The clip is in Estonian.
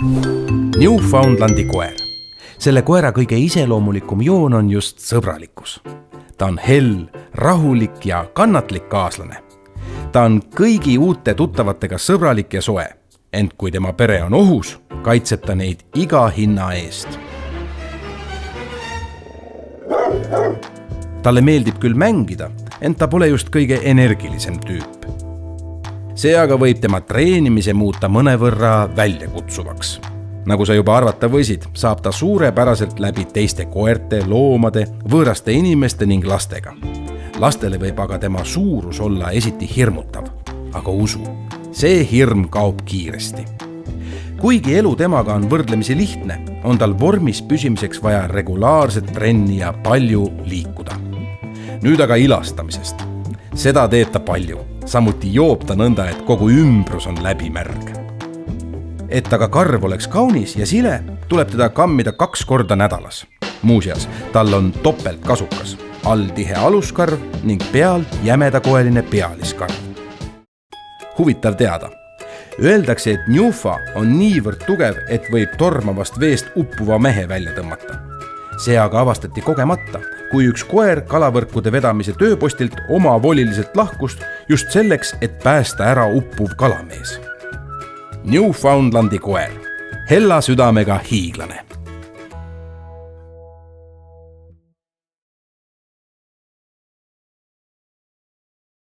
Newfoundlandi koer. Selle koera kõige iseloomulikum joon on just sõbralikkus. Ta on hell, rahulik ja kannatlik kaaslane. Ta on kõigi uute tuttavatega sõbralik ja soe, ent kui tema pere on ohus, kaitseb ta neid iga hinna eest. Talle meeldib küll mängida, ent ta pole just kõige energilisem tüüp. See aga võib tema treenimise muuta mõnevõrra väljakutsuvaks. Nagu sa juba arvata võisid, saab ta suurepäraselt läbi teiste koerte, loomade, võõraste inimeste ning lastega. Lastele võib aga tema suurus olla esiti hirmutav, aga usu, see hirm kaob kiiresti. Kuigi elu temaga on võrdlemisi lihtne, on tal vormis püsimiseks vaja regulaarset trenni ja palju liikuda. Nüüd aga ilastamisest. Seda teeb ta palju, samuti joob ta nõnda, et kogu ümbrus on läbimärg. Et aga karv oleks kaunis ja sile, tuleb teda kammida 2 korda nädalas. Muuseas, tal on topeltkasukas, all tihe aluskarv ning peal jämedakoeline pealiskarv. Huvitav teada. Öeldakse, et Newfa on niivõrd tugev, et võib tormavast veest uppuva mehe välja tõmmata. See aga avastati kogemata, kui üks koer kalavõrkude vedamise tööpostilt omavoliliselt lahkust just selleks, et päästa ära uppuv kalamees. Newfoundlandi koer. Hella südamega hiiglane.